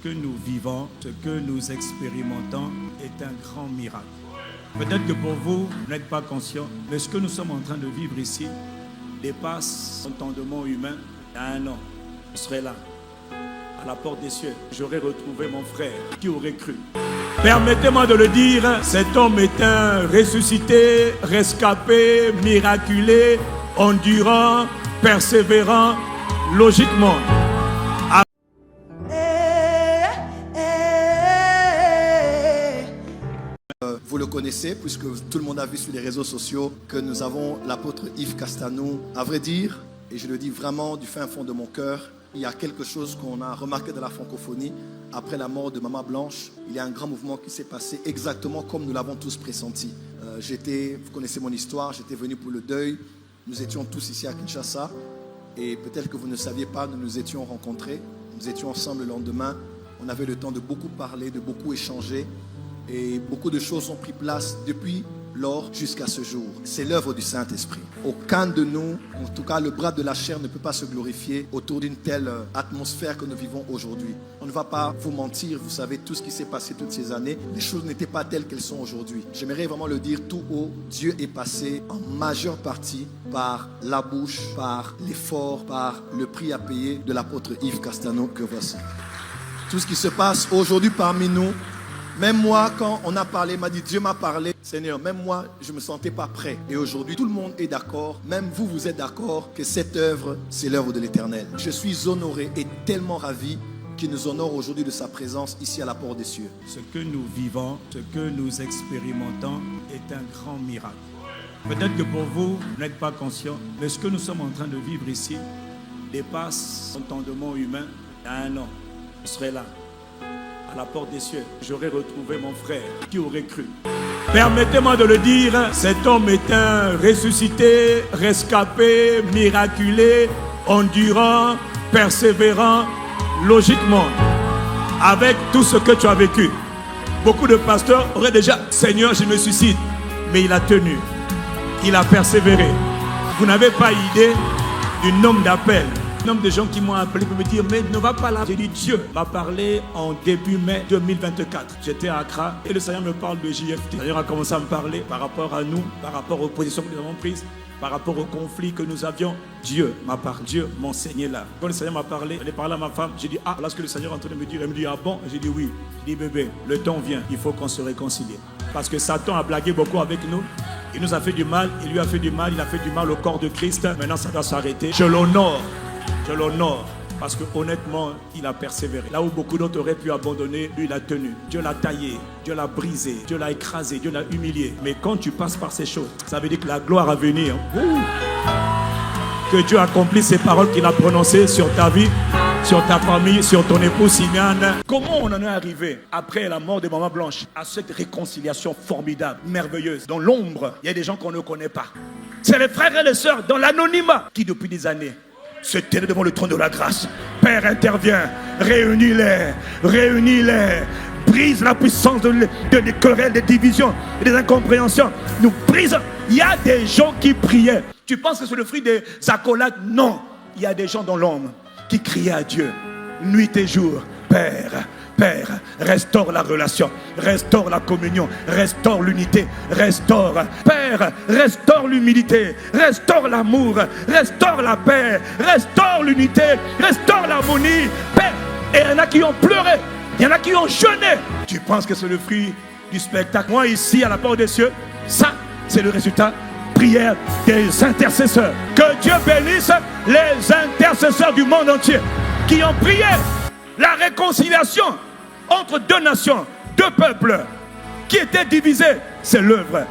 que nous vivons, ce que nous expérimentons est un grand miracle. Peut-être que pour vous, vous n'êtes pas conscient, mais ce que nous sommes en train de vivre ici dépasse l'entendement humain. Il y a un an, je serai là, à la porte des cieux. J'aurais retrouvé mon frère. Qui aurait cru? Permettez-moi de le dire, cet homme est un ressuscité, rescapé, miraculé, endurant, persévérant, logiquement. Vous le connaissez puisque tout le monde a vu sur les réseaux sociaux que nous avons l'apôtre Yves Castanou. À vrai dire, et je le dis vraiment du fin fond de mon cœur, il y a quelque chose qu'on a remarqué dans la francophonie. Après la mort de Maman Blanche, il y a un grand mouvement qui s'est passé exactement comme nous l'avons tous pressenti. Vous connaissez mon histoire, j'étais venu pour le deuil. Nous étions tous ici à Kinshasa et peut-être que vous ne saviez pas, nous nous étions rencontrés. Nous étions ensemble le lendemain. On avait le temps de beaucoup parler, de beaucoup échanger. Et beaucoup de choses ont pris place depuis lors jusqu'à ce jour. C'est l'œuvre du Saint-Esprit. Aucun de nous, en tout cas le bras de la chair, ne peut pas se glorifier autour d'une telle atmosphère que nous vivons aujourd'hui. On ne va pas vous mentir, vous savez tout ce qui s'est passé toutes ces années. Les choses n'étaient pas telles qu'elles sont aujourd'hui. J'aimerais vraiment le dire tout haut. Dieu est passé en majeure partie par la bouche, par l'effort, par le prix à payer de l'apôtre Yves Castanou que voici. Tout ce qui se passe aujourd'hui parmi nous, même moi, quand on a parlé, m'a dit, Dieu m'a parlé. Seigneur, même moi, je ne me sentais pas prêt. Et aujourd'hui, tout le monde est d'accord. Même vous, vous êtes d'accord que cette œuvre, c'est l'œuvre de l'Éternel. Je suis honoré et tellement ravi qu'il nous honore aujourd'hui de sa présence ici à la porte des cieux. Ce que nous vivons, ce que nous expérimentons est un grand miracle. Peut-être que pour vous, vous n'êtes pas conscient, mais ce que nous sommes en train de vivre ici dépasse l'entendement humain. Il y a un an, je serai là, à la porte des cieux. J'aurais retrouvé mon frère. Qui aurait cru? Permettez-moi de le dire, cet homme est un ressuscité, rescapé, miraculé, endurant, persévérant, logiquement, avec tout ce que tu as vécu. Beaucoup de pasteurs auraient déjà, Seigneur, je me suicide. Mais il a tenu, il a persévéré. Vous n'avez pas idée du nombre d'appels. Un nombre de gens qui m'ont appelé pour me dire, mais ne va pas là. J'ai dit, Dieu m'a parlé en début mai 2024. J'étais à Accra et le Seigneur me parle de JFT. Le Seigneur a commencé à me parler par rapport à nous, par rapport aux positions que nous avons prises, par rapport aux conflits que nous avions. Dieu m'a parlé, Dieu m'enseignait là. Quand le Seigneur m'a parlé, j'ai parlé à ma femme, j'ai dit, ah, là ce que le Seigneur est en train de me dire, elle me dit, ah bon? J'ai dit oui. J'ai dit, bébé, le temps vient, il faut qu'on se réconcilie. Parce que Satan a blagué beaucoup avec nous. Il nous a fait du mal, il lui a fait du mal, il a fait du mal au corps de Christ. Maintenant, ça doit s'arrêter. Je l'honore. Je l'honore parce que honnêtement, il a persévéré. Là où beaucoup d'autres auraient pu abandonner, lui, il a tenu. Dieu l'a taillé, Dieu l'a brisé, Dieu l'a écrasé, Dieu l'a humilié. Mais quand tu passes par ces choses, ça veut dire que la gloire à venir. Que Dieu accomplisse ces paroles qu'il a prononcées sur ta vie, sur ta famille, sur ton épouse Simiane. Comment on en est arrivé, après la mort de Maman Blanche, à cette réconciliation formidable, merveilleuse? Dans l'ombre, il y a des gens qu'on ne connaît pas. C'est les frères et les sœurs dans l'anonymat qui, depuis des années, se tenir devant le trône de la grâce. Père, intervient, réunis-les, brise la puissance des querelles, des divisions et des incompréhensions. Nous brisons. Il y a des gens qui priaient. Tu penses que c'est le fruit des accolades? Non. Il y a des gens dans l'ombre qui criaient à Dieu nuit et jour. Père, restaure la relation, restaure la communion, restaure l'unité, restaure. Père, restaure l'humilité, restaure l'amour, restaure la paix, restaure l'unité, restaure l'harmonie. Père, et il y en a qui ont pleuré, il y en a qui ont jeûné. Tu penses que c'est le fruit du spectacle? Moi ici à la porte des cieux, ça c'est le résultat. Prière des intercesseurs. Que Dieu bénisse les intercesseurs du monde entier qui ont prié la réconciliation entre deux nations, deux peuples qui étaient divisés. C'est l'œuvre